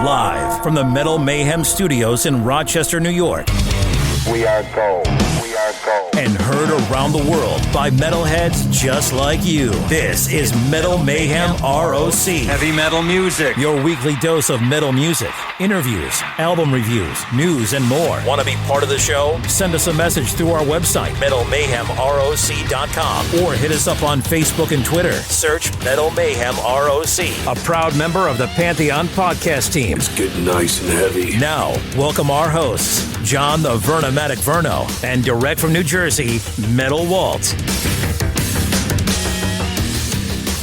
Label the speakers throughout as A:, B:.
A: Live from the Metal Mayhem Studios in Rochester, New York.
B: We are gold. We are gold.
A: And heard around the world by metalheads just like you. This is Metal Mayhem ROC.
C: Heavy metal music.
A: Your weekly dose of metal music, interviews, album reviews, news, and more. Want to be part of the show? Send us a message through our website, metalmayhemroc.com, or hit us up on Facebook and Twitter. Search Metal Mayhem ROC, a proud member of the Pantheon podcast team.
D: It's getting nice and heavy.
A: Now, welcome our hosts, John the Vernomatic Verno, and direct from New Jersey, Metal Walt.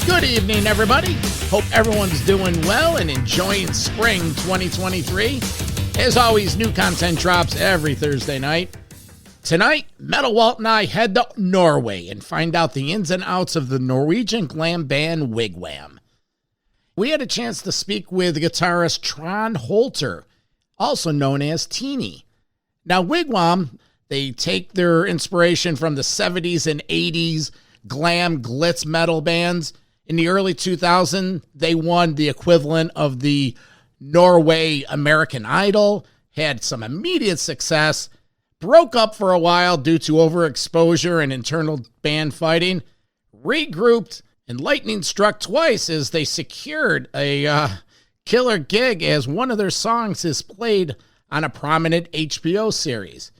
E: Good evening, everybody. Hope everyone's doing well and enjoying spring 2023. As always, new content drops every Thursday night. Tonight, Metal Walt and I head to Norway and find out the ins and outs of the Norwegian Glam band Wig Wam. We had a chance to speak with guitarist Trond Holter, also known as Teeny. Now, Wig Wam, they take their inspiration from the 70s and 80s glam glitz metal bands. In the early 2000s, they won the equivalent of the Norway American Idol, had some immediate success, broke up for a while due to overexposure and internal band fighting, regrouped, and lightning struck twice as they secured a killer gig as one of their songs is played on a prominent HBO series.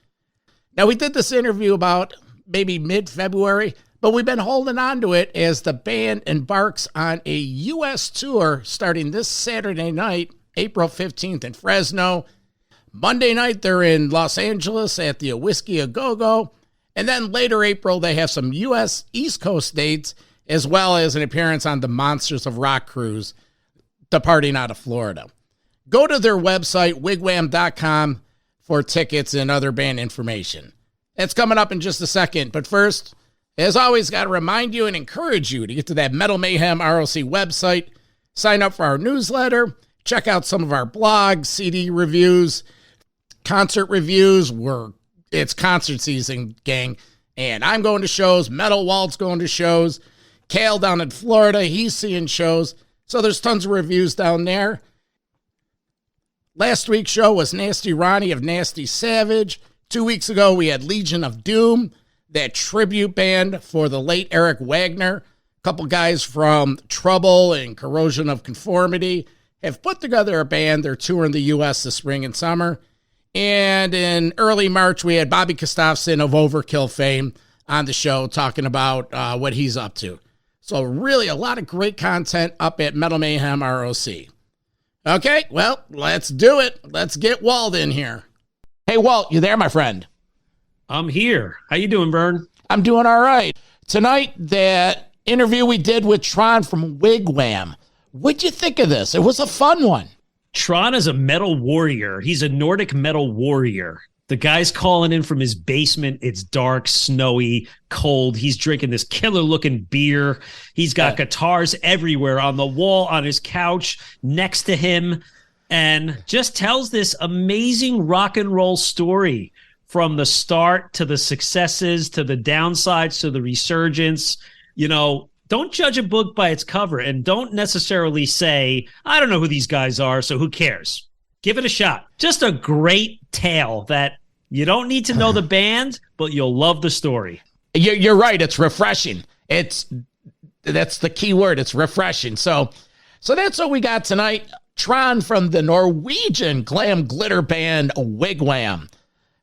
E: Now, we did this interview about maybe mid-February, but we've been holding on to it as the band embarks on a U.S. tour starting this Saturday night, April 15th in Fresno. Monday night, they're in Los Angeles at the Whiskey A Go-Go. And then later April, they have some U.S. East Coast dates, as well as an appearance on the Monsters of Rock cruise, departing out of Florida. Go to their website, wigwam.com, for tickets and other band information. That's coming up in just a second. But first, as always, got to remind you and encourage you to get to that Metal Mayhem ROC website, sign up for our newsletter, check out some of our blogs, CD reviews, concert reviews. It's concert season, gang. And I'm going to shows. Metal Walt's going to shows. Kale down in Florida, he's seeing shows. So there's tons of reviews down there. Last week's show was Nasty Ronnie of Nasty Savage. 2 weeks ago, we had Legion of Doom, that tribute band for the late Eric Wagner. A couple guys from Trouble and Corrosion of Conformity have put together a band. They're touring the U.S. this spring and summer. And in early March, we had Bobby Gustafson of Overkill fame on the show talking about what he's up to. So really a lot of great content up at Metal Mayhem ROC. Okay, well, let's do it. Let's get Walt in here. Hey, Walt, you there, my friend?
F: I'm here. How you doing, Vern?
E: I'm doing all right. Tonight, that interview we did with Trond from Wig Wam. What'd you think of this? It was a fun one.
F: Trond is a metal warrior. He's a Nordic metal warrior. The guy's calling in from his basement. It's dark, snowy, cold. He's drinking this killer-looking beer. He's got guitars everywhere on the wall, on his couch, next to him, and just tells this amazing rock and roll story from the start to the successes, to the downsides, to the resurgence. You know, don't judge a book by its cover, and don't necessarily say, I don't know who these guys are, so who cares? Give it a shot. Just a great tale that you don't need to know the band, but you'll love the story.
E: You're right. It's refreshing. That's the key word. It's refreshing. So that's what we got tonight. Trond from the Norwegian glam glitter band Wig Wam.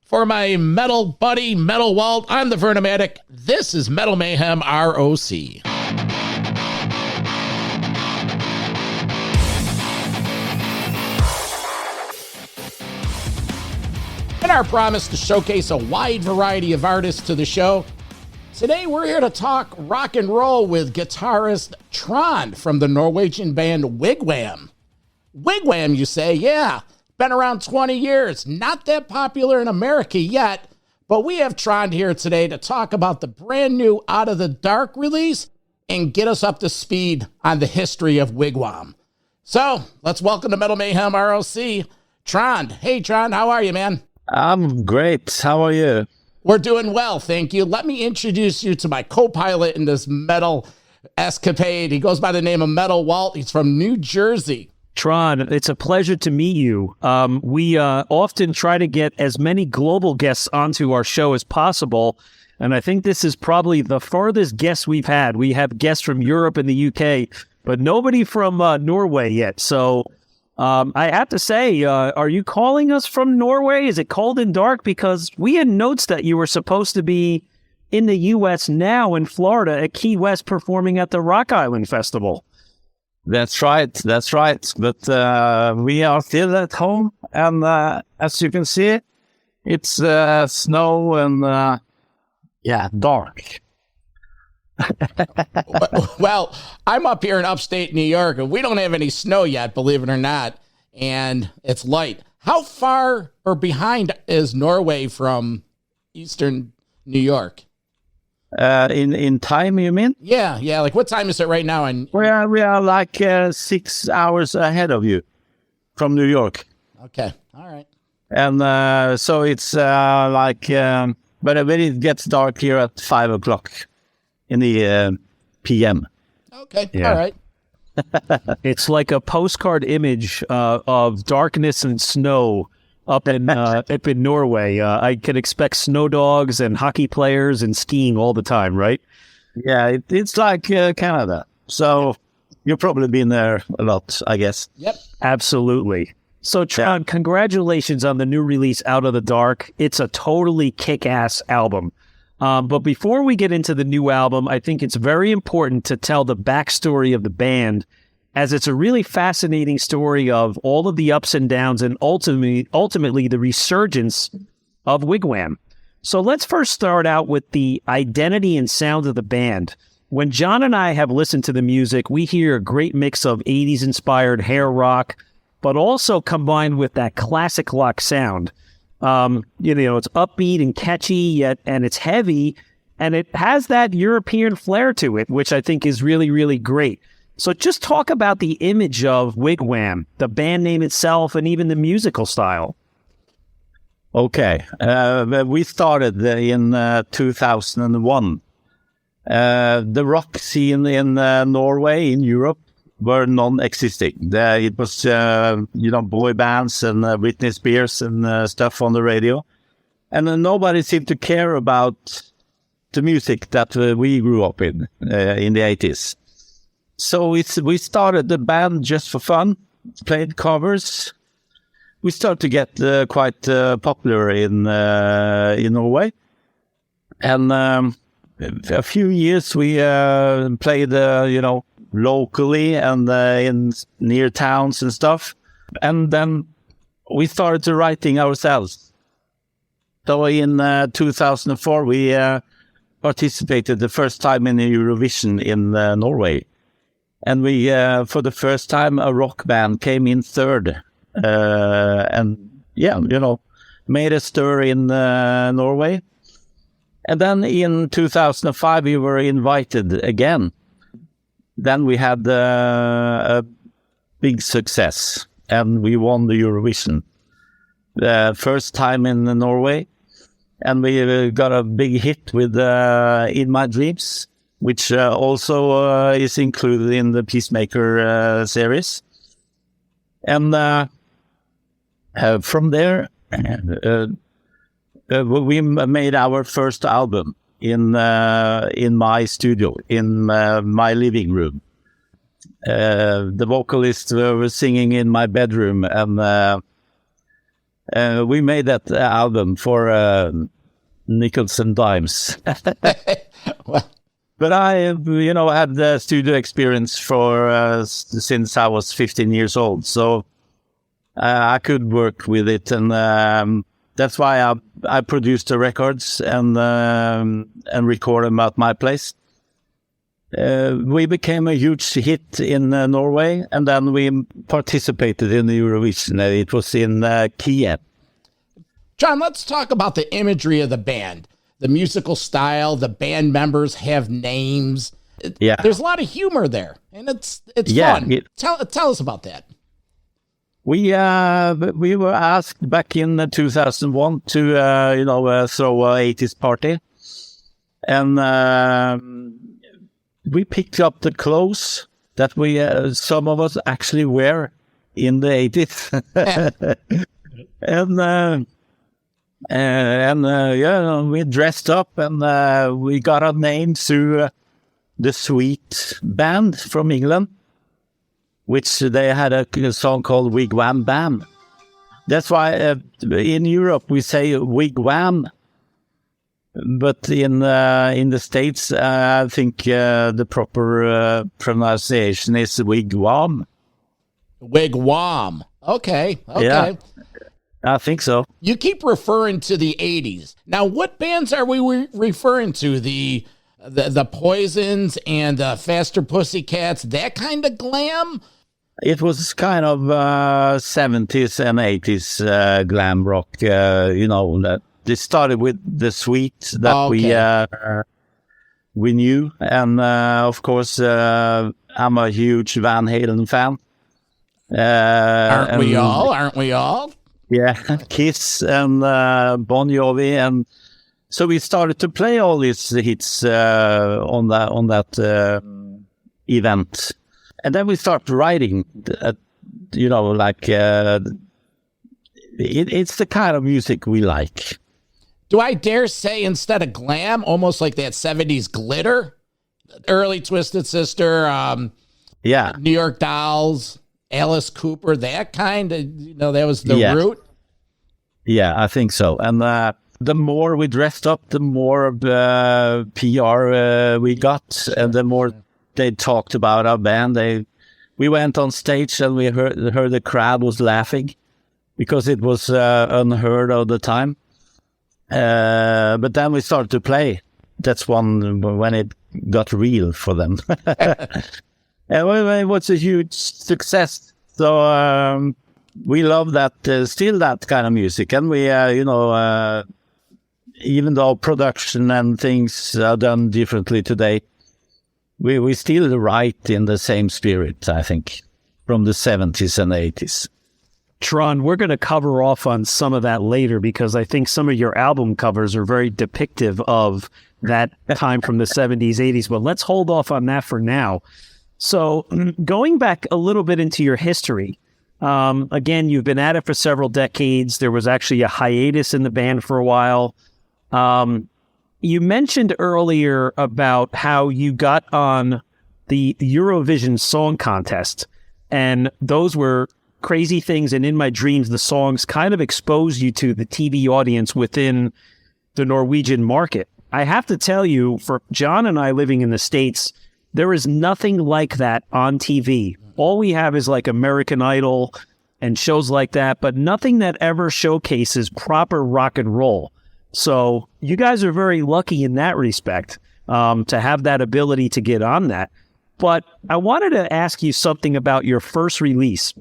E: For my metal buddy, Metal Walt, I'm the Vernomatic. This is Metal Mayhem ROC. In our promise to showcase a wide variety of artists to the show, today we're here to talk rock and roll with guitarist Trond from the Norwegian band Wig Wam. Wig Wam, you say? Yeah, been around 20 years. Not that popular in America yet, but we have Trond here today to talk about the brand new Out of the Dark release and get us up to speed on the history of Wig Wam. So let's welcome to Metal Mayhem ROC, Trond. Hey, Trond, how are you, man?
G: I'm great. How are you?
E: We're doing well, thank you. Let me introduce you to my co-pilot in this metal escapade. He goes by the name of Metal Walt. He's from New Jersey.
F: Trond, it's a pleasure to meet you. We often try to get as many global guests onto our show as possible, and I think this is probably the farthest guest we've had. We have guests from Europe and the UK, but nobody from Norway yet. So I have to say, are you calling us from Norway? Is it cold and dark? Because we had notes that you were supposed to be in the U.S. now in Florida at Key West performing at the Rock Island Festival.
G: That's right. But we are still at home, and as you can see, it's snow and dark.
E: Well, I'm up here in upstate New York, and we don't have any snow yet, believe it or not, and it's light. How far or behind is Norway from eastern New York?
G: In time, you mean?
E: Yeah. Like, what time is it right now? And
G: We are like 6 hours ahead of you from New York.
E: okay, all right.
G: And so it's but when it gets dark here at 5 o'clock in the PM.
E: Okay,
F: Yeah.
E: all right.
F: It's like a postcard image of darkness and snow up in Norway. I can expect snow dogs and hockey players and skiing all the time, right?
G: Yeah, it's like Canada. So you've probably been there a lot, I guess.
E: Yep.
F: Absolutely. So, Trond, congratulations on the new release, Out of the Dark. It's a totally kick-ass album. But before we get into the new album, I think it's very important to tell the backstory of the band, as it's a really fascinating story of all of the ups and downs and ultimately the resurgence of Wig Wam. So let's first start out with the identity and sound of the band. When John and I have listened to the music, we hear a great mix of 80s-inspired hair rock, but also combined with that classic rock sound. It's upbeat and catchy, and it's heavy, and it has that European flair to it, which I think is really, really great. So just talk about the image of Wig Wam, the band name itself, and even the musical style.
G: Okay. We started in 2001. The rock scene in Norway, in Europe, were non-existing. It was, boy bands and Britney Spears and stuff on the radio. And nobody seemed to care about the music that we grew up in the 80s. So we started the band just for fun, played covers. We started to get quite popular in Norway. And a few years we played, locally and in near towns and stuff. And then we started writing ourselves. So in 2004, we participated the first time in Eurovision in Norway. And we, for the first time, a rock band came in third. Made a stir in Norway. And then in 2005, we were invited again. Then we had a big success, and we won the Eurovision. The first time in Norway. And we got a big hit with In My Dreams, which also is included in the Peacemaker series. And from there, we made our first album in my studio, in my living room. The vocalist was singing in my bedroom, and we made that album for nickels and dimes. But I, had the studio experience since I was 15 years old, so I could work with it, and that's why I produced the records and record them at my place. We became a huge hit in Norway, and then we participated in the Eurovision. It was in Kiev.
E: John, let's talk about the imagery of the band, the musical style. The band members have names.
G: Yeah,
E: there's a lot of humor there, and it's fun. Tell us about that.
G: We were asked back in 2001 to throw a 80s party, and we picked up the clothes that we some of us actually wear in the 80s. and we dressed up and we got our name through the Sweet band from England, which they had a song called Wig Wam Bam. That's why in Europe we say Wig Wam, but in the States I think the proper pronunciation is Wig Wam.
E: Wig Wam. Okay.
G: Yeah, I think so.
E: You keep referring to the 80s. Now, what bands are we referring to? The Poisons and Faster Pussycats, that kind of glam?
G: It was kind of 70s and 80s glam rock. That they started with the Sweet that we knew, and of course I'm a huge Van Halen fan.
E: Aren't we all?
G: Yeah, Kiss and Bon Jovi, and so we started to play all these hits on that event. And then we start writing, it's the kind of music we like.
E: Do I dare say instead of glam, almost like that 70s glitter? Early Twisted Sister, New York Dolls, Alice Cooper, that kind of, that was the root?
G: Yeah, I think so. And the more we dressed up, the more PR we got, and the more they talked about our band. We went on stage and we heard the crowd was laughing because it was unheard of the time. But then we started to play. That's when it got real for them. And it was a huge success. So we love that, still that kind of music. And we, even though production and things are done differently today, we still write in the same spirit, I think, from the 70s and 80s.
F: Trond, we're going to cover off on some of that later because I think some of your album covers are very depictive of that time from the 70s, 80s. But let's hold off on that for now. So going back a little bit into your history, again, you've been at it for several decades. There was actually a hiatus in the band for a while. You mentioned earlier about how you got on the Eurovision Song Contest, and those were crazy things. And in my dreams, the songs kind of exposed you to the TV audience within the Norwegian market. I have to tell you, for John and I living in the States, there is nothing like that on TV. All we have is like American Idol and shows like that, but nothing that ever showcases proper rock and roll. So you guys are very lucky in that respect, to have that ability to get on that. But I wanted to ask you something about your first release,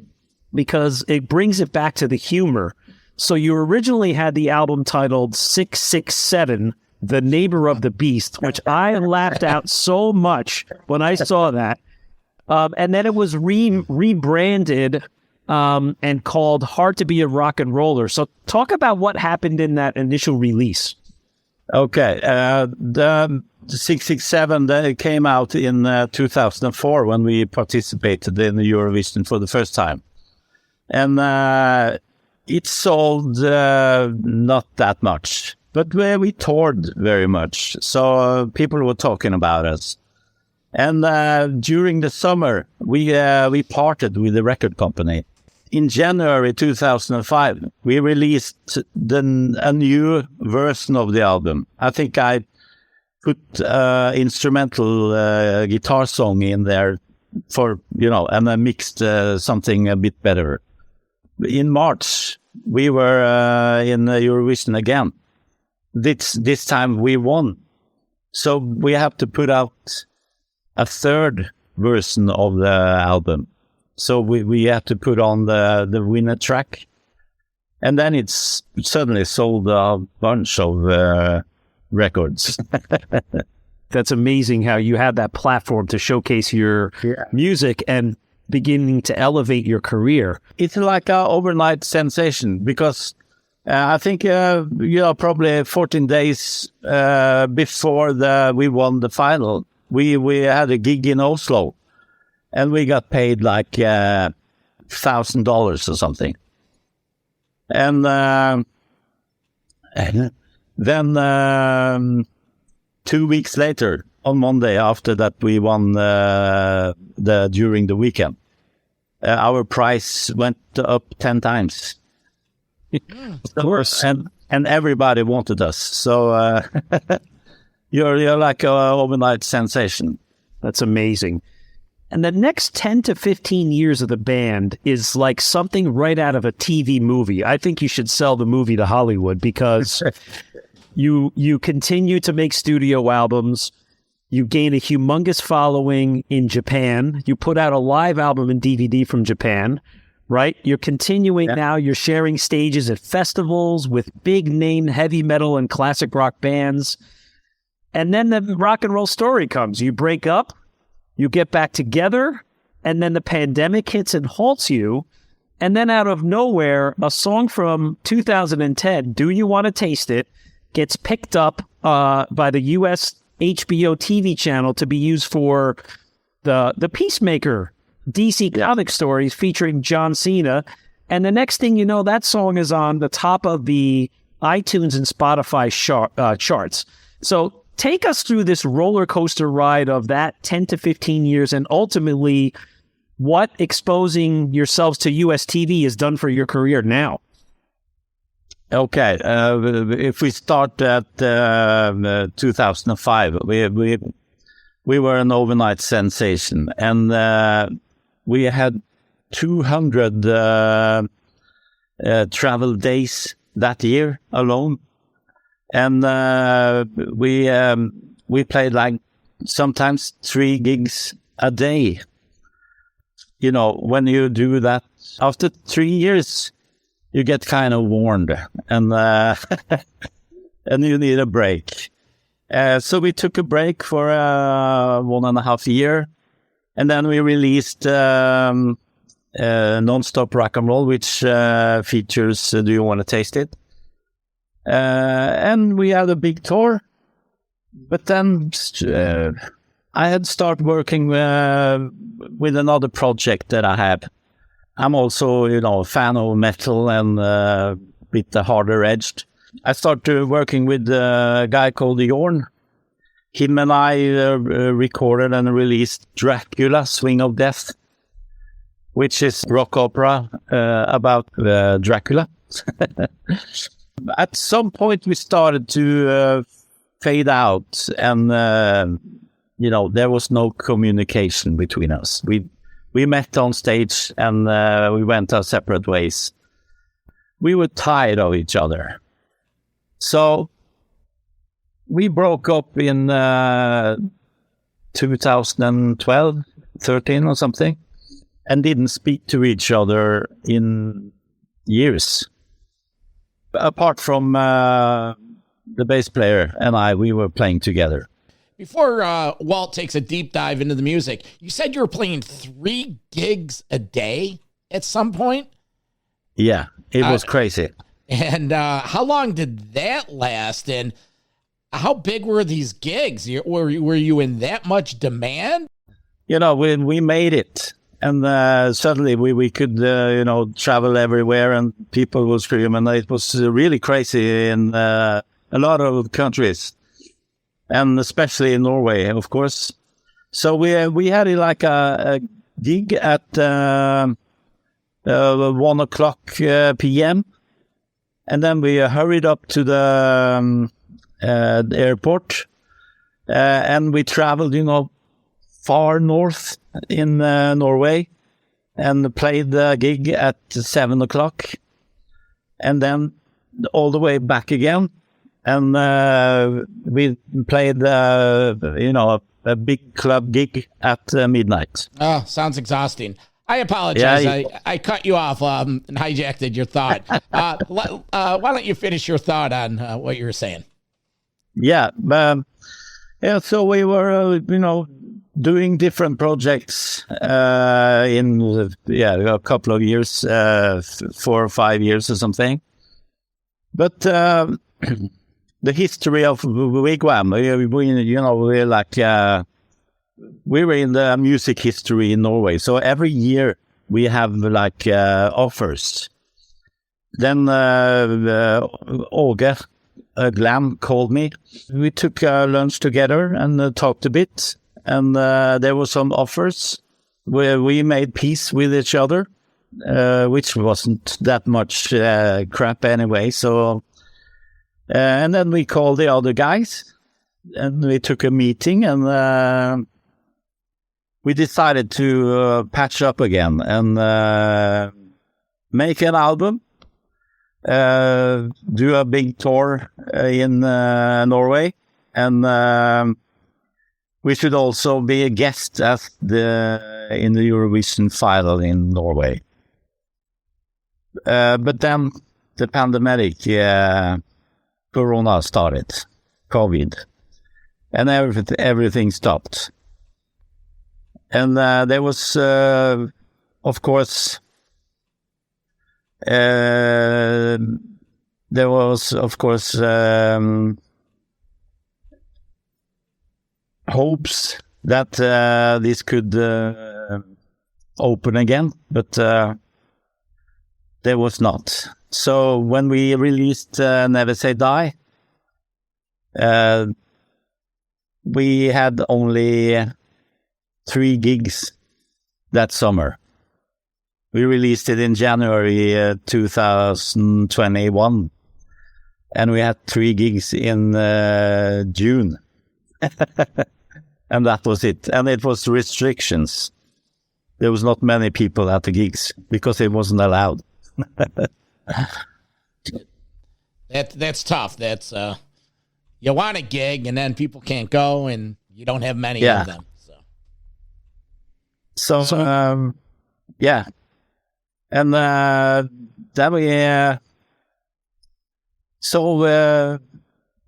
F: because it brings it back to the humor. So you originally had the album titled 667, The Neighbor of the Beast, which I laughed out so much when I saw that. And then it was rebranded and called Hard to Be a Rock and Roller. So talk about what happened in that initial release.
G: Okay. The 667 that came out in 2004 when we participated in the Eurovision for the first time. And it sold not that much, but we toured very much. So people were talking about us. And during the summer, we parted with the record company. In January 2005, we released a new version of the album. I think I put instrumental guitar song in there and I mixed something a bit better. In March, we were in Eurovision again. This time we won. So we have to put out a third version of the album. So we have to put on the winner track. And then it's suddenly sold a bunch of records.
F: That's amazing how you had that platform to showcase your music and beginning to elevate your career.
G: It's like an overnight sensation because I think, probably 14 days before we won the final, we had a gig in Oslo and we got paid like $1,000 or something. And then 2 weeks later, on Monday after that, we won during the weekend. Our price went up 10 times.
F: Of course.
G: And everybody wanted us. So you're like an overnight sensation.
F: That's amazing. And the next 10 to 15 years of the band is like something right out of a TV movie. I think you should sell the movie to Hollywood because you continue to make studio albums. You gain a humongous following in Japan. You put out a live album and DVD from Japan, right? You're continuing now. You're sharing stages at festivals with big name heavy metal and classic rock bands. And then the rock and roll story comes. You break up, you get back together, and then the pandemic hits and halts you. And then out of nowhere, a song from 2010, Do You Want to Taste It, gets picked up by the U.S. HBO TV channel to be used for the Peacemaker DC comic stories featuring John Cena. And the next thing you know, that song is on the top of the iTunes and Spotify charts. So take us through this roller coaster ride of that 10 to 15 years and ultimately what exposing yourselves to US TV has done for your career now.
G: Okay, if we start at 2005, we were an overnight sensation, and we had 200 travel days that year alone, and we played like sometimes 3 gigs a day. You know, when you do that after 3 years, you get kind of warned, and and you need a break. So we took a break for 1.5 years, and then we released Non-Stop Rock and Roll, which features Do You Want to Taste It? And we had a big tour, but then I had started working with another project that I have. I'm also, a fan of metal and a bit harder edged. I started working with a guy called Jorn. Him and I recorded and released Dracula, Swing of Death, which is rock opera about Dracula. At some point, we started to fade out, and there was no communication between us. We met on stage, and we went our separate ways. We were tired of each other. So we broke up in 2012, 13 or something, and didn't speak to each other in years. Apart from the bass player and I, we were playing together.
E: Before Walt takes a deep dive into the music, you said you were playing 3 gigs a day at some point?
G: Yeah, it was crazy.
E: And how long did that last? And how big were these gigs? Were you in that much demand?
G: We made it. And suddenly we could, travel everywhere, and people were screaming. It was really crazy in a lot of countries. And especially in Norway, of course. So we had like a gig at 1:00 p.m. And then we hurried up to the airport, and we traveled, far north in Norway, and played the gig at 7:00, and then all the way back again. And we played, a big club gig at midnight.
E: Oh, sounds exhausting. I apologize. Yeah, I cut you off and hijacked your thought. Why don't you finish your thought on what you were saying?
G: Yeah. So we were, doing different projects in a couple of years, 4 or 5 years or something. But the history of Wig Wam, we were in the music history in Norway. So every year we have like offers. Then Åge Glam called me. We took lunch together and talked a bit. And there were some offers where we made peace with each other, which wasn't that much crap anyway. So, and then we called the other guys and we took a meeting and we decided to patch up again and make an album, do a big tour in Norway, and we should also be a guest in the Eurovision final in Norway. But then the pandemic, Corona started, COVID, and everything stopped. And there was, of course, hopes that this could open again, but there was not. So when we released Never Say Die, we had only 3 gigs that summer. We released it in January 2021, and we had 3 gigs in June. And that was it. And it was restrictions. There was not many people at the gigs because it wasn't allowed.
E: That's tough. That's you want a gig and then people can't go and you don't have many of them.
G: So yeah. And then we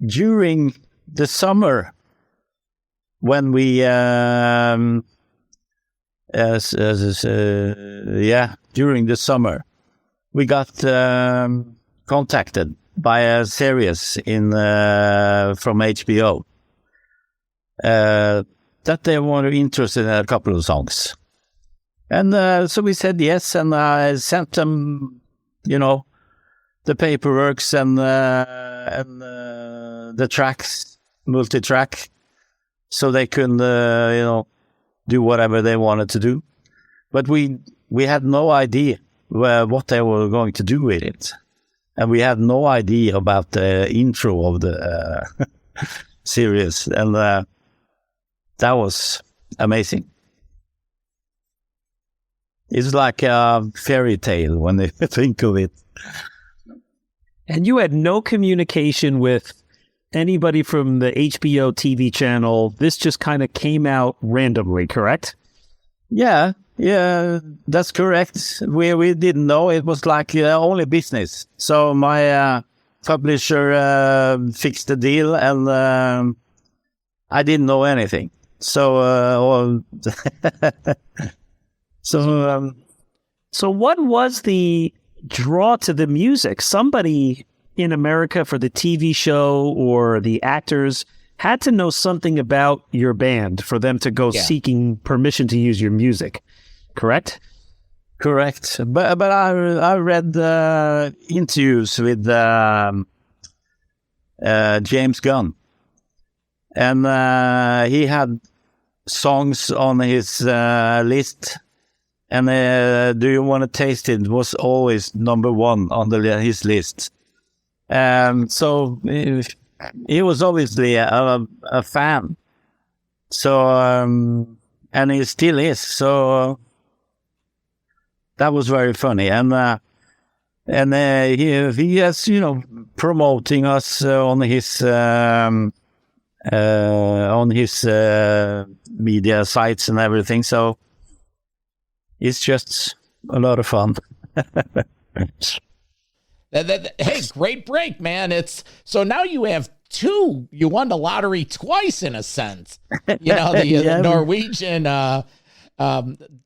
G: during the summer, when we during the summer, we got contacted by a series from HBO that they were interested in a couple of songs. And so we said yes, and I sent them, the paperworks and the tracks, multi-track, so they could, do whatever they wanted to do. But we had no idea what they were going to do with it. And we had no idea about the intro of the series. And that was amazing. It's like a fairy tale when they think of it.
F: And you had no communication with anybody from the HBO TV channel. This just kind of came out randomly, correct?
G: Yeah, that's correct. We didn't know. It was like only business. So my publisher fixed the deal, and I didn't know anything. So, so
F: what was the draw to the music? Somebody in America for the TV show or the actors had to know something about your band for them to go seeking permission to use your music, correct?
G: Correct. But I read interviews with James Gunn, and he had songs on his list, and Do You Want to Taste It was always number 1 on his list. So he was obviously a fan. So, and he still is. So that was very funny. And he is, promoting us on his media sites and everything. So it's just a lot of fun.
E: Hey, great break, man. So now you have 2. You won the lottery twice in a sense. The Norwegian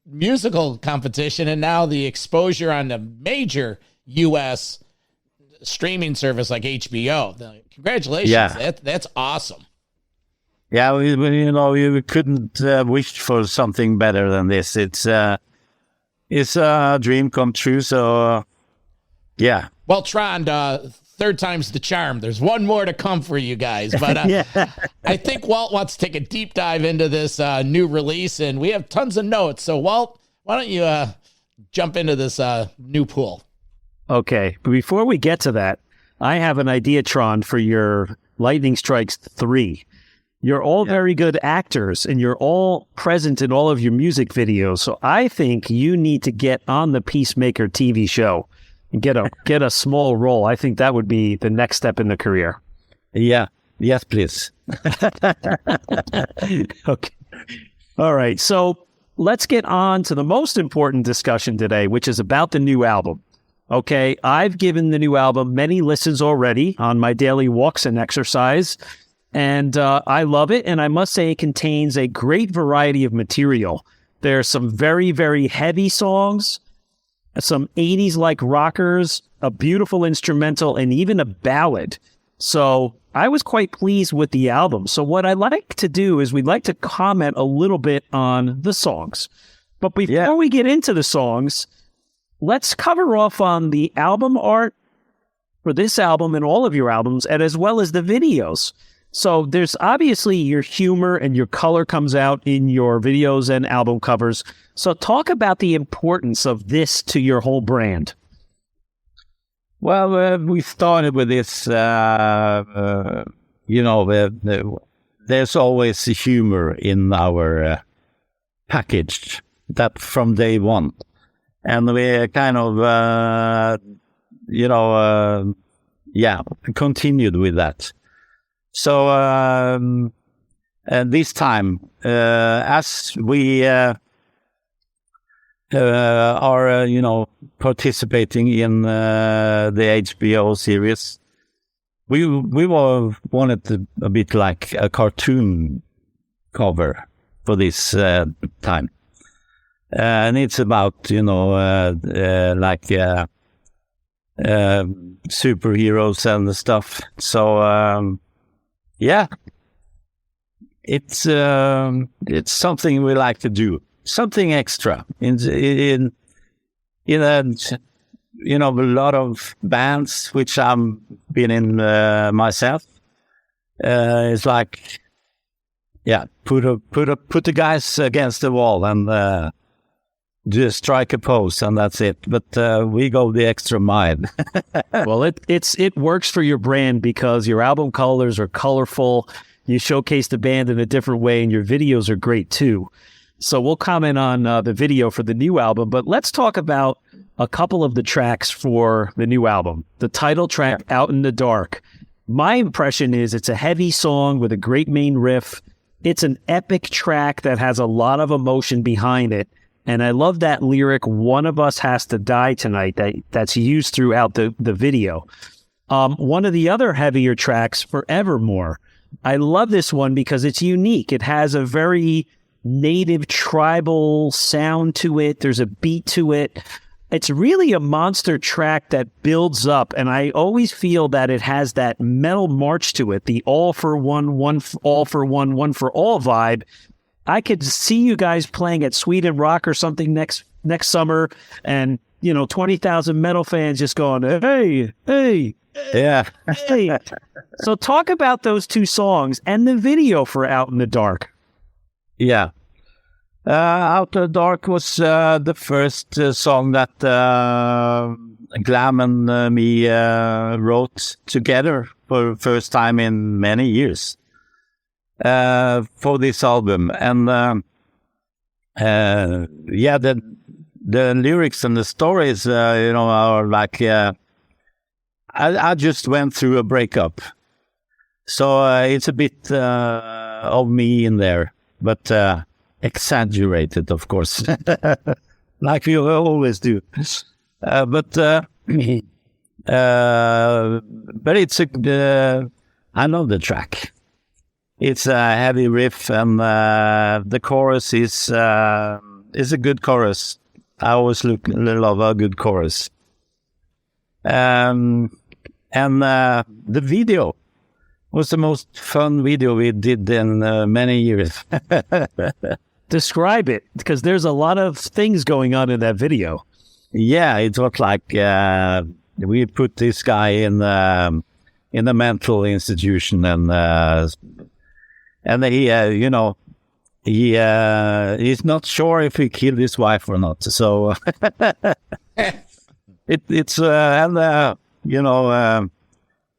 E: musical competition, and now the exposure on the major U.S. streaming service like HBO. Congratulations. Yeah. That's awesome.
G: Yeah, we couldn't wish for something better than this. It's it's a dream come true. So, yeah.
E: Well, Trond, third time's the charm. There's one more to come for you guys. But I think Walt wants to take a deep dive into this new release, and we have tons of notes. So, Walt, why don't you jump into this new pool?
F: Okay. But before we get to that, I have an idea, Trond, for your Lightning Strikes 3. You're all very good actors, and you're all present in all of your music videos. So I think you need to get on the Peacemaker TV show and get a small role. I think that would be the next step in the career.
G: Yeah. Yes, please.
F: Okay. All right. So let's get on to the most important discussion today, which is about the new album. Okay. I've given the new album many listens already on my daily walks and exercise. And I love it, and I must say it contains a great variety of material. There's some very, very heavy songs, some 80s-like rockers, a beautiful instrumental, and even a ballad. So I was quite pleased with the album. So what I like to do is we'd like to comment a little bit on the songs. But before we get into the songs, let's cover off on the album art for this album and all of your albums, and as well as the videos. So there's obviously your humor and your color comes out in your videos and album covers. So talk about the importance of this to your whole brand.
G: Well, we started with this, there's always humor in our package, that from day one. And we kind of, continued with that. So, and this time, as we are, participating in the HBO series, we wanted a bit like a cartoon cover for this time. And it's about, superheroes and stuff. So, it's something we like to do, something extra in a lot of bands which I've been in myself. It's like, put the guys against the wall and just strike a pose, and that's it. But we go the extra mile.
F: Well, it works for your brand because your album colors are colorful. You showcase the band in a different way, and your videos are great too. So we'll comment on the video for the new album, but let's talk about a couple of the tracks for the new album. The title track, Out in the Dark. My impression is it's a heavy song with a great main riff. It's an epic track that has a lot of emotion behind it. And I love that lyric, "One of us has to die tonight," that's used throughout the video. One of the other heavier tracks, Forevermore. I love this one because it's unique. It has a very native tribal sound to it. There's a beat to it. It's really a monster track that builds up. And I always feel that it has that metal march to it, the all for one, all for one, one for all vibe. I could see you guys playing at Sweden Rock or something next summer, and 20,000 metal fans just going, hey,
G: yeah.
F: hey. So talk about those two songs and the video for Out in the Dark.
G: Yeah, Out in the Dark was the first song that Glam and me wrote together for the first time in many years. For this album, and the lyrics and the stories, are like, I just went through a breakup, so it's a bit of me in there, but exaggerated, of course, like we always do. But it's I love the track. It's a heavy riff, and the chorus is a good chorus. I always love a good chorus. And the video was the most fun video we did in many years.
F: Describe it, because there's a lot of things going on in that video.
G: Yeah, it was like we put this guy in a mental institution, and he, he's not sure if he killed his wife or not. So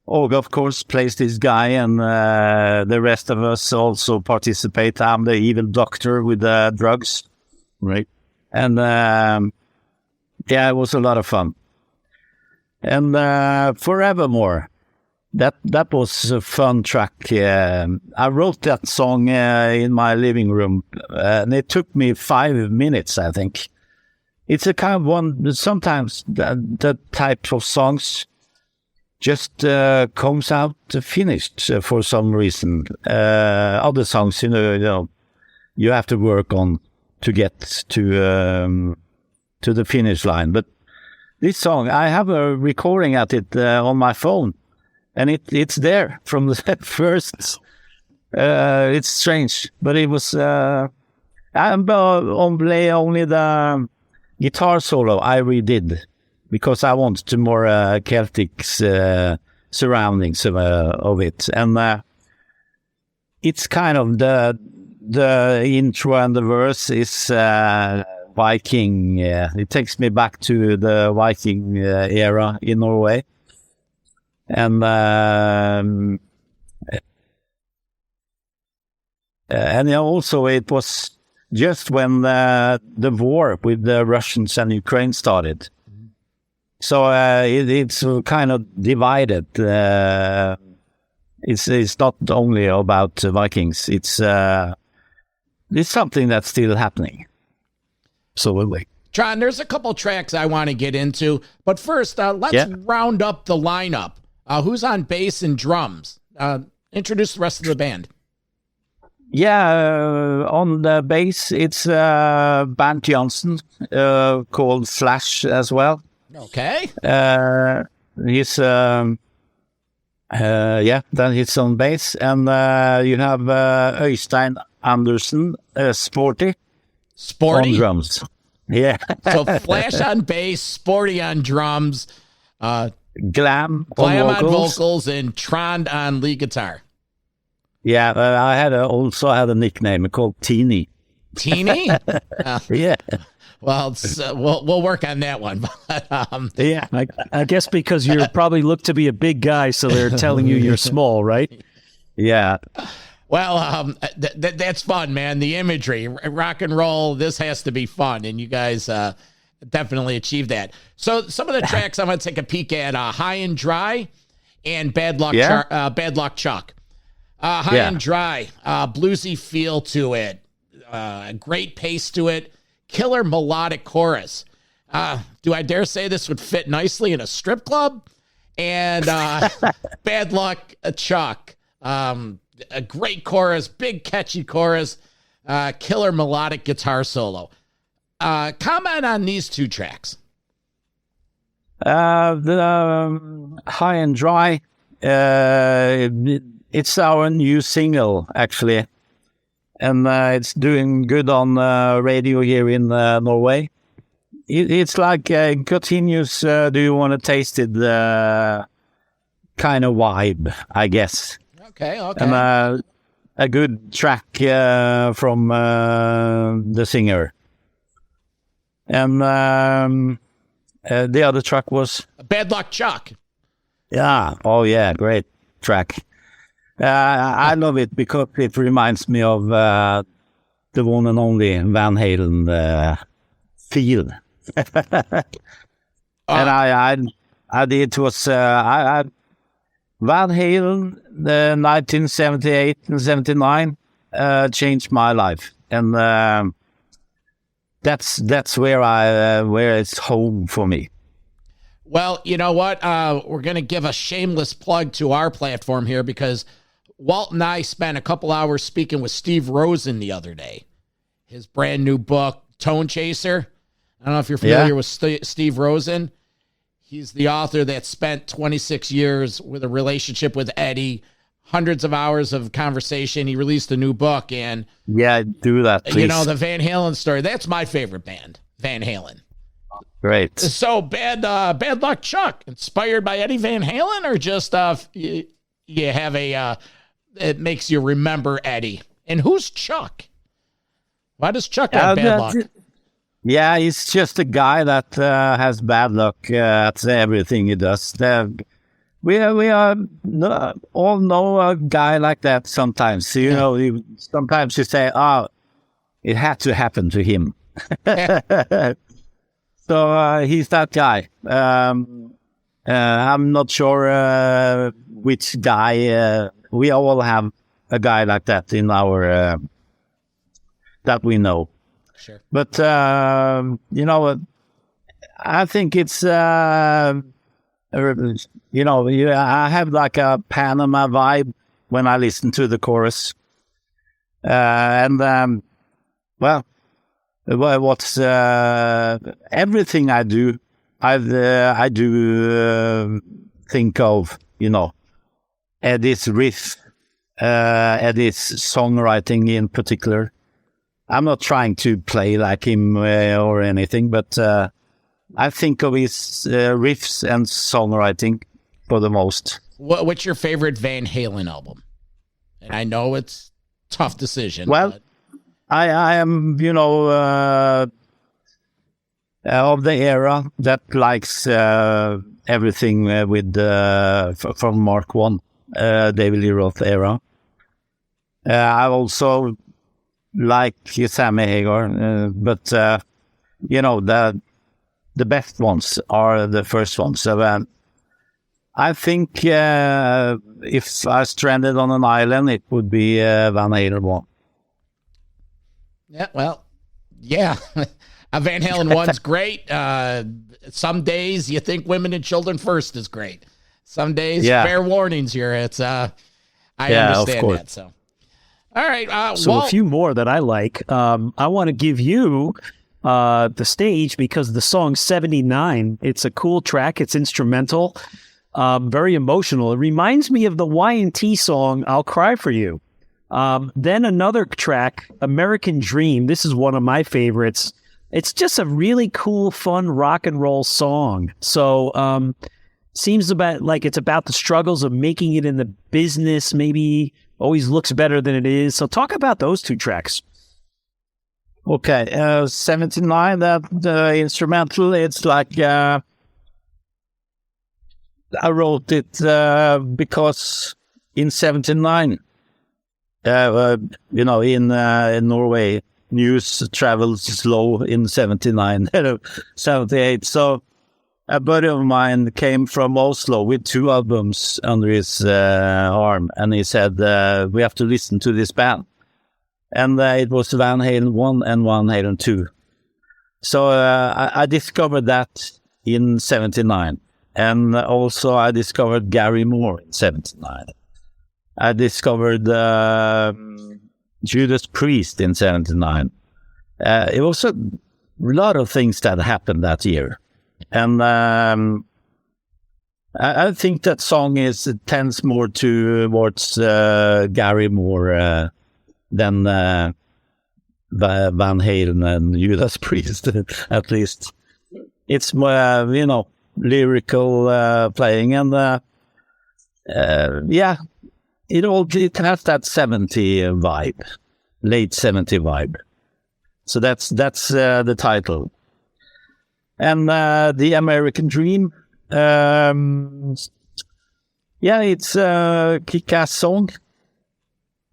G: Olga, of course, plays this guy, and the rest of us also participate. I'm the evil doctor with drugs, right? And yeah, it was a lot of fun. And Forevermore, that was a fun track. I wrote that song in my living room, and it took me 5 minutes, I think. It's a kind of one, sometimes that type of songs just comes out finished for some reason. Other songs, you have to work on to get to the finish line. But this song, I have a recording at it on my phone, and it's there from the first. It's strange, but it was only the guitar solo I redid, because I wanted to more Celtic surroundings of it, and it's kind of the intro and the verse is Viking. It takes me back to the Viking era in Norway, and also it was just when the war with the Russians and Ukraine started. So it's kind of divided. It's not only about Vikings. It's something that's still happening. Absolutely.
E: Trond, there's a couple tracks I want to get into, but first, let's round up the lineup. Who's on bass and drums? Introduce the rest of the band.
G: Yeah, on the bass, it's Bernt Jansen, called Slash as well.
E: Okay.
G: He's then he's on bass, and you have Øystein Andersen, Sporty.
E: Sporty
G: on drums. Yeah.
E: So Flash on bass, Sporty on drums,
G: Glam
E: on vocals, and Trond on lead guitar.
G: Yeah, I also had a nickname called Teeny.
E: Teeny?
G: Yeah.
E: Well, we'll work on that one.
F: Yeah, I guess because you probably look to be a big guy, so they're telling you you're small, right?
G: Yeah.
E: Well, that's fun, man. The imagery, rock and roll, this has to be fun, and you guys definitely achieved that. So some of the tracks I'm going to take a peek at, High and Dry and Bad Luck Chuck. High and Dry, bluesy feel to it, great pace to it, killer melodic chorus. Do I dare say this would fit nicely in a strip club? And Bad Luck Chuck, a great chorus, big catchy chorus, killer melodic guitar solo. Comment on these two tracks.
G: The High and Dry, it's our new single, actually. And it's doing good on radio here in Norway. It's like a continuous, do you want to taste it kind of vibe, I guess.
E: Okay.
G: And a good track from the singer. And the other track was
E: Bad Luck Chuck.
G: Yeah. Oh, yeah. Great track. I love it because it reminds me of the one and only Van Halen feel. And I did was Van Halen, 1978 and 79 changed my life, and that's where it's home for me.
E: Well, you know what? We're going to give a shameless plug to our platform here, because Walt and I spent a couple hours speaking with Steve Rosen the other day. His brand new book, Tone Chaser. I don't know if you're familiar with Steve Rosen. He's the author that spent 26 years with a relationship with Eddie, hundreds of hours of conversation. He released a new book, and
G: Yeah, do that, please.
E: you know, the Van Halen story. That's my favorite band, Van Halen.
G: Great.
E: So bad luck, Chuck. Inspired by Eddie Van Halen, or just you have a it makes you remember Eddie. And who's Chuck? Why does Chuck have bad luck?
G: Yeah, he's just a guy that has bad luck at everything he does. We are all know a guy like that sometimes. You know, sometimes you say, "Oh, it had to happen to him." So he's that guy. I'm not sure which guy. We all have a guy like that in our that we know.
E: Sure.
G: But you know, I think it's you know, I have like a Panama vibe when I listen to the chorus, and well, what's everything I do, I do think of, you know, Eddie's riff, Eddie's songwriting in particular. I'm not trying to play like him or anything, but I think of his riffs and songwriting for the most.
E: What's your favorite Van Halen album? And I know it's a tough decision.
G: Well,
E: but
G: I am, you know, of the era that likes everything with from Mark 1, David Lee Roth era. I also like Sammy Hagar, but you know, the best ones are the first ones. So I think if I stranded on an island, it would be Van Halen 1.
E: yeah, well, yeah. A Van Halen 1's great. Some days you think Women and Children First is great. Some days, fair warnings here. It's I understand that. So, all right.
F: So a few more that I like. I want to give you the stage because the song 79, it's a cool track. It's instrumental, very emotional. It reminds me of the Y&T song, I'll Cry For You. Then another track, American Dream. This is one of my favorites. It's just a really cool, fun rock and roll song. So seems about like it's about the struggles of making it in the business, maybe always looks better than it is. So talk about those two tracks.
G: Okay, 79, that instrumental, it's like I wrote it because in 79, you know, in Norway, news travels slow in 79, 78. So a buddy of mine came from Oslo with 2 albums under his arm, and he said, we have to listen to this band. And it was Van Halen 1 and Van Halen 2. So I discovered that in 79. And also I discovered Gary Moore in 79. I discovered Judas Priest in 79. It was a lot of things that happened that year. And I think that song tends more towards Gary Moore than Van Halen and Judas Priest, at least. It's more, you know, lyrical playing, and yeah, it has that 70 vibe, late 70 vibe. So that's the title. And the American Dream, yeah, it's a kick-ass song,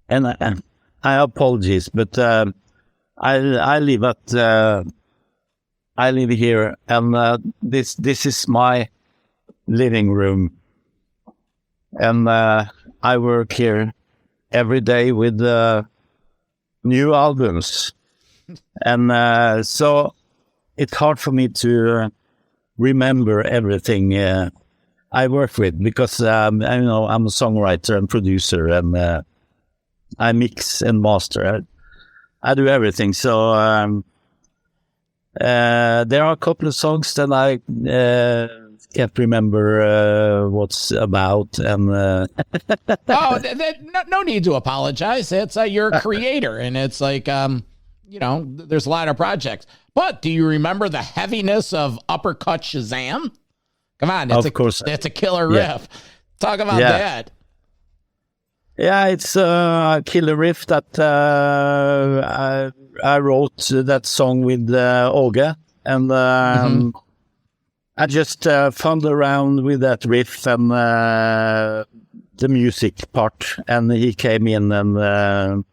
G: and I apologize, but I live here, and this is my living room, and I work here every day with new albums, and so it's hard for me to remember everything I work with, because I know I'm a songwriter and producer, and I mix and master. I do everything. So there are a couple of songs that I can't remember what's about. And
E: no need to apologize. It's you're a creator, and it's like there's a lot of projects. But do you remember the heaviness of Uppercut Shazam? Come on, of course, that's a killer riff. Talk about that.
G: Yeah, it's a killer riff that I wrote that song with Åge, and I just found around with that riff and the music part, and he came in and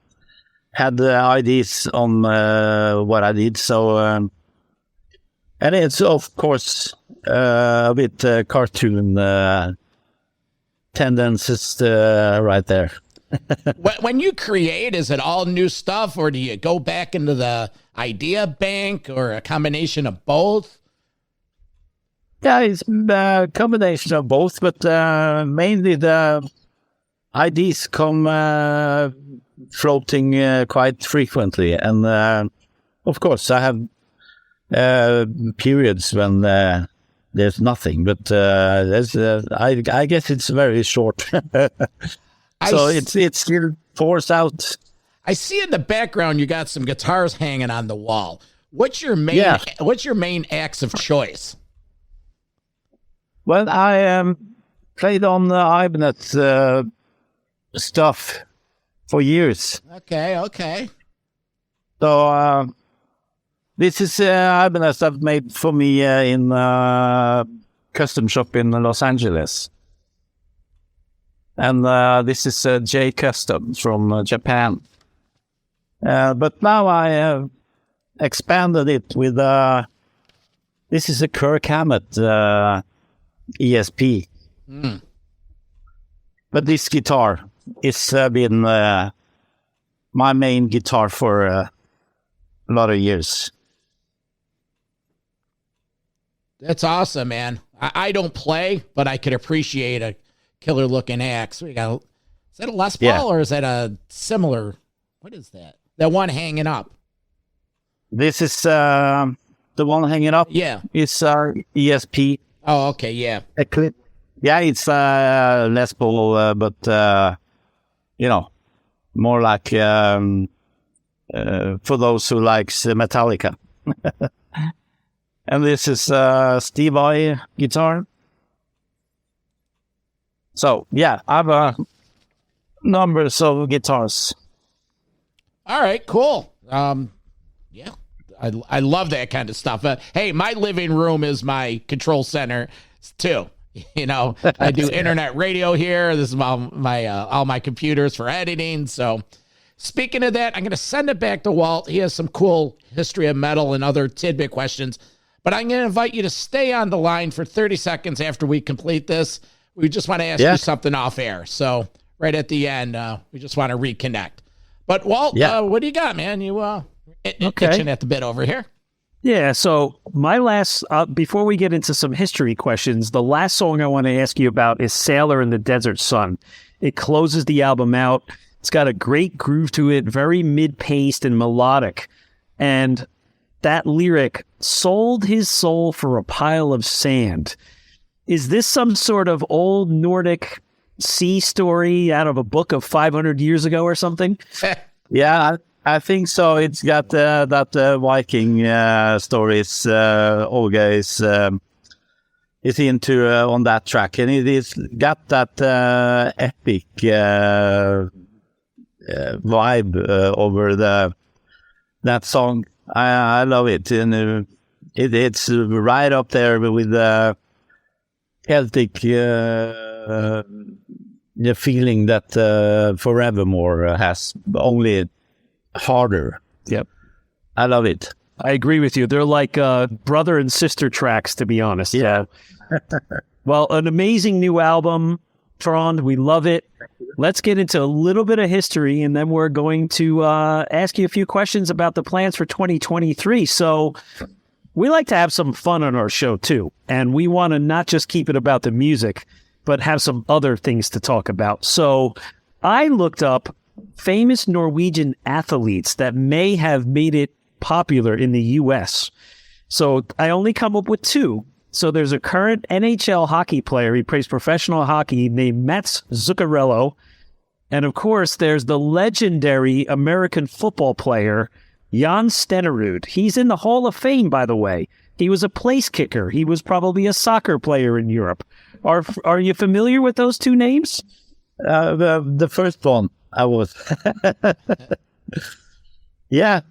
G: had the ideas on what I did. So, and it's of course a bit cartoon tendencies right there.
E: When you create, is it all new stuff, or do you go back into the idea bank, or a combination of both?
G: Yeah, it's a combination of both, but mainly the ideas come floating quite frequently. And of course, I have periods when there's nothing, but I guess it's very short. So it still pours out.
E: I see in the background you got some guitars hanging on the wall. What's your main acts of choice?
G: Well, I played on the Ibanez stuff for years.
E: Okay.
G: So this is Ibanez I've made for me in custom shop in Los Angeles. And this is J Custom from Japan. But now I expanded it with this is a Kirk Hammett ESP. But this guitar is been my main guitar for a lot of years.
E: That's awesome, man. I don't play, but I could appreciate a killer looking axe. We got, is that a Les Paul or is that a similar? What is that? That one hanging up.
G: This is the one hanging up.
E: Yeah,
G: it's ESP.
E: Oh, okay, yeah.
G: Yeah, it's Les Paul, but more like for those who likes Metallica. And this is Steve Vai guitar. So, yeah, I have numbers of guitars.
E: All right, cool. Yeah, I love that kind of stuff. Hey, my living room is my control center, too. I do internet radio here. This is all my computers for editing. So, speaking of that, I'm going to send it back to Walt. He has some cool history of metal and other tidbit questions. But I'm going to invite you to stay on the line for 30 seconds after we complete this. We just want to ask you something off air. So right at the end, we just want to reconnect. But Walt, what do you got, man? You itching at the bit over here.
F: Yeah, so my last, before we get into some history questions, the last song I want to ask you about is Sailor in the Desert Sun. It closes the album out. It's got a great groove to it, very mid-paced and melodic. And that lyric, sold his soul for a pile of sand. Is this some sort of old Nordic sea story out of a book of 500 years ago or something?
G: Yeah, I think so. It's got that Viking stories Åge is into on that track, and it is got that epic vibe over that song. I love it, and it's right up there with the Celtic the feeling that Forevermore has, only harder.
F: Yep,
G: I love it.
F: I agree with you. They're like brother and sister tracks, to be honest.
G: Yeah.
F: Well, an amazing new album, Trond. We love it. Let's get into a little bit of history, and then we're going to ask you a few questions about the plans for 2023. So we like to have some fun on our show, too. And we want to not just keep it about the music, but have some other things to talk about. So I looked up famous Norwegian athletes that may have made it popular in the U.S. So I only come up with two. So there's a current NHL hockey player. He plays professional hockey named Mats Zuccarello. And of course, there's the legendary American football player, Jan Stenerud. He's in the Hall of Fame, by the way. He was a place kicker. He was probably a soccer player in Europe. Are you familiar with those two names?
G: The first one, I was. Yeah,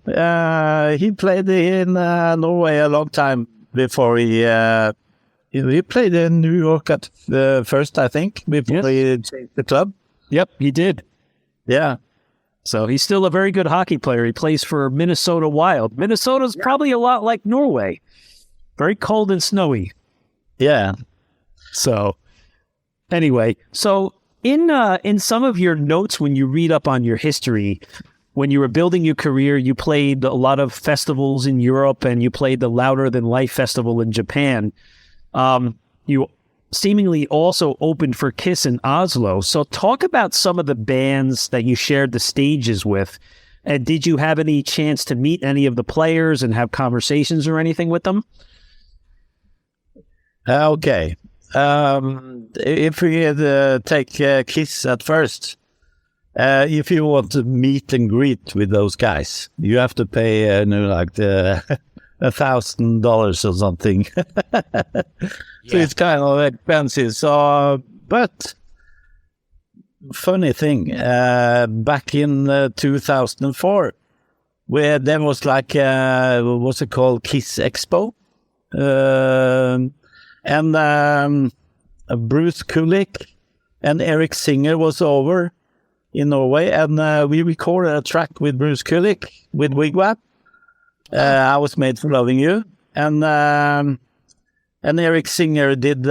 G: he played in Norway a long time before he played in New York at first, I think, before he changed the club.
F: Yep, he did.
G: Yeah.
F: So he's still a very good hockey player. He plays for Minnesota Wild. Minnesota's probably a lot like Norway. Very cold and snowy.
G: Yeah.
F: So anyway, in some of your notes when you read up on your history, when you were building your career, you played a lot of festivals in Europe and you played the Louder Than Life festival in Japan. You seemingly also opened for Kiss in Oslo. So talk about some of the bands that you shared the stages with. And did you have any chance to meet any of the players and have conversations or anything with them?
G: Okay. If we take Kiss at first, if you want to meet and greet with those guys, you have to pay like $1,000 or something. So it's kind of expensive. So, but funny thing, back in 2004, where there was like what's it called, Kiss Expo, and Bruce Kulick and Eric Singer was over in Norway, and we recorded a track with Bruce Kulick with Wig Wam. I Was Made for Loving You, and Eric Singer did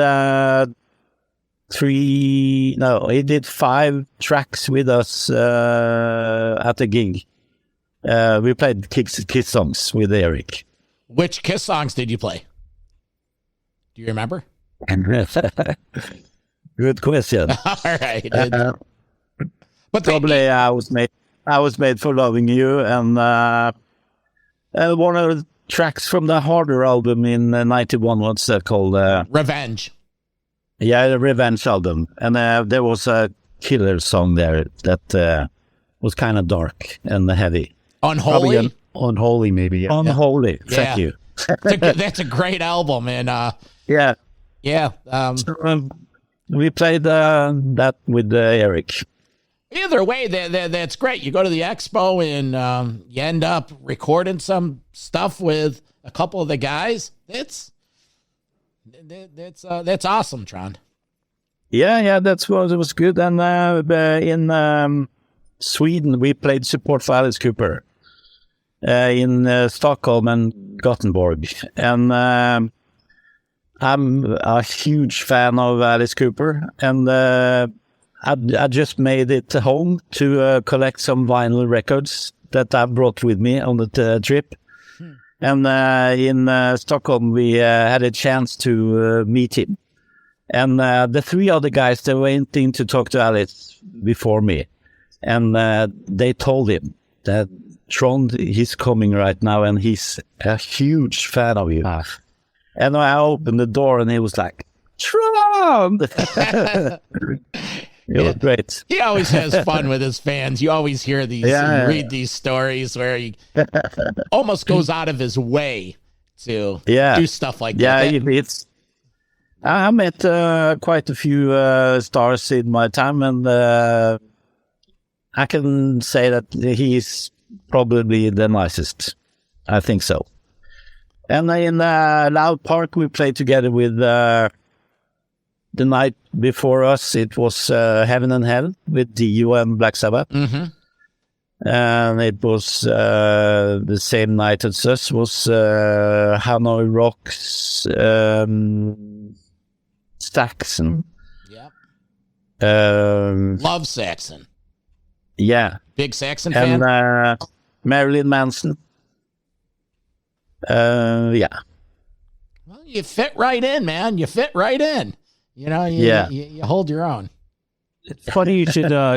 G: he did 5 tracks with us at a gig. We played Kiss songs with Eric.
E: Which Kiss songs did you play? Do you remember?
G: Good question.
E: All right. But
G: probably I was made for loving you, and one of the tracks from the Harder album in '91. What's that called?
E: Revenge.
G: Yeah, the Revenge album, and there was a killer song there that was kind of dark and heavy.
E: Unholy.
F: Unholy, maybe. Yeah.
G: Unholy. Yeah. Thank you.
E: That's a great album, and
G: yeah.
E: So,
G: we played that with Eric.
E: Either way, that's great. You go to the expo and you end up recording some stuff with a couple of the guys. That's awesome, Trond.
G: Yeah, that's what it was good. And in Sweden, we played support for Alice Cooper in Stockholm and Gothenburg, and I'm a huge fan of Alice Cooper, and I just made it home to collect some vinyl records that I brought with me on the trip. And in Stockholm, we had a chance to meet him. And the 3 other guys, they went in to talk to Alice before me. And they told him that Trond, he's coming right now, and he's a huge fan of you. And I opened the door, and he was like, Trond! It was great.
E: He always has fun with his fans. You always hear these, read these stories where he almost goes out of his way to do stuff like that.
G: Yeah, I met quite a few stars in my time, and I can say that he's probably the nicest. I think so. And in Loud Park, we played together with the night before us. It was Heaven and Hell with Dio and Black Sabbath.
E: Mm-hmm.
G: And it was the same night as us was Hanoi Rocks, Saxon.
E: Love Saxon.
G: Yeah.
E: Big Saxon fan?
G: And Marilyn Manson. Yeah.
E: Well, you fit right in, man. You fit right in. You know, you hold your own.
F: It's funny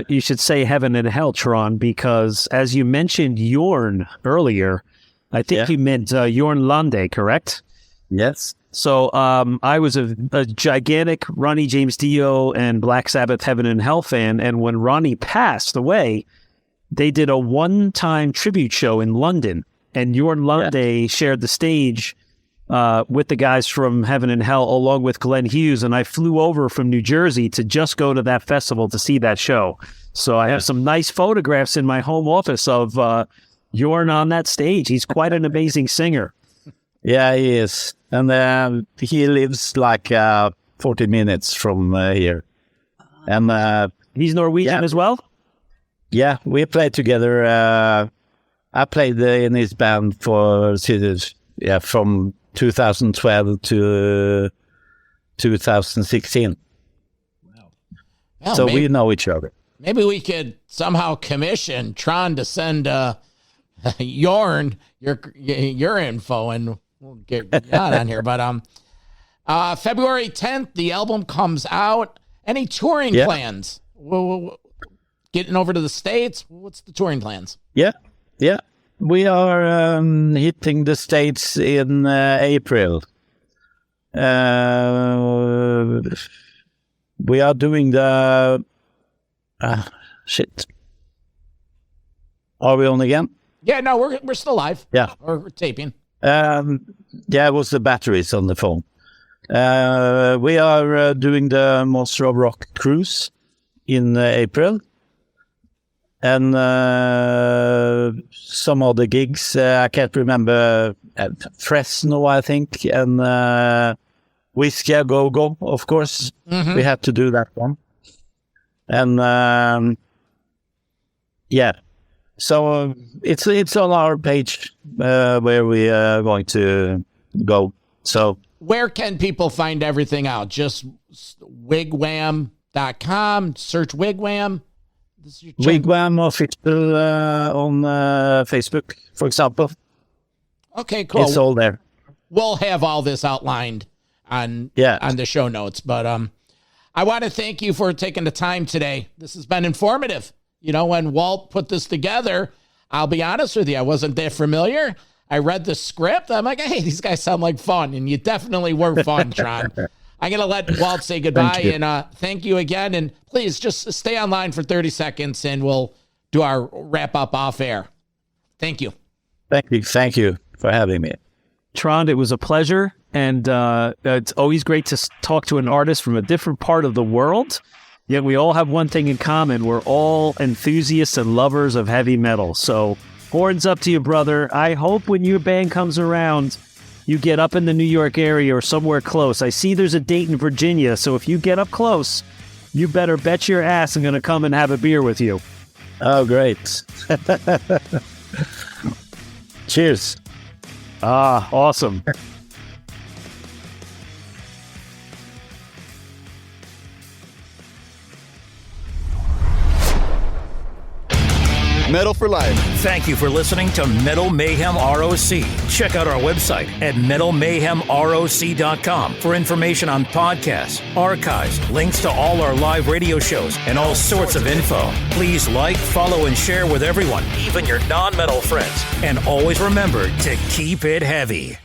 F: you should say Heaven and Hell, Trond, because as you mentioned Jorn earlier, I think you meant Jorn Lande, correct?
G: Yes.
F: So I was a gigantic Ronnie James Dio and Black Sabbath Heaven and Hell fan. And when Ronnie passed away, they did a one-time tribute show in London. And Jorn Lundé shared the stage with the guys from Heaven and Hell, along with Glenn Hughes. And I flew over from New Jersey to just go to that festival to see that show. So I have some nice photographs in my home office of Jorn on that stage. He's quite an amazing singer.
G: Yeah, he is. And he lives like 40 minutes from here. And
F: he's Norwegian as well?
G: Yeah, we played together. I played in his band from 2012 to 2016.
E: Wow. Well,
G: so we know each other.
E: Maybe we could somehow commission Trond to send Jorn your info, and we'll get out on here. But February 10th, the album comes out. Any touring plans? Getting over to the States? What's the touring plans?
G: Yeah. We are hitting the States in April. We are doing the... shit. Are we on again?
E: Yeah, no, we're still live.
G: Yeah.
E: Or we're taping.
G: It was the batteries on the phone. We are doing the Monster of Rock cruise in April. And some other gigs, I can't remember, Fresno, I think, and Whiskey A Go Go, of course. Mm-hmm. We had to do that one. And so it's on our page where we are going to go. So
E: where can people find everything out? Just wigwam.com, search Wigwam.
G: Wigwam official on Facebook, for example.
E: Okay, cool.
G: It's all there.
E: We'll have all this outlined on the show notes. But I want to thank you for taking the time today. This has been informative. You know, when Walt put this together, I'll be honest with you, I wasn't that familiar. I read the script. I'm like, hey, these guys sound like fun. And you definitely were fun, Trond. I'm going to let Walt say goodbye and thank you again. And please just stay online for 30 seconds and we'll do our wrap up off air. Thank you.
G: Thank you for having me.
F: Trond, it was a pleasure. And it's always great to talk to an artist from a different part of the world. Yet we all have one thing in common. We're all enthusiasts and lovers of heavy metal. So horns up to you, brother. I hope when your band comes around, you get up in the New York area or somewhere close. I see there's a date in Virginia, so if you get up close, you better bet your ass I'm going to come and have a beer with you.
G: Oh, great. Cheers.
F: Awesome.
C: Metal for Life.
A: Thank you for listening to Metal Mayhem ROC. Check out our website at metalmayhemroc.com for information on podcasts, archives, links to all our live radio shows, and all sorts of info. Please like, follow, and share with everyone, even your non-metal friends. And always remember to keep it heavy.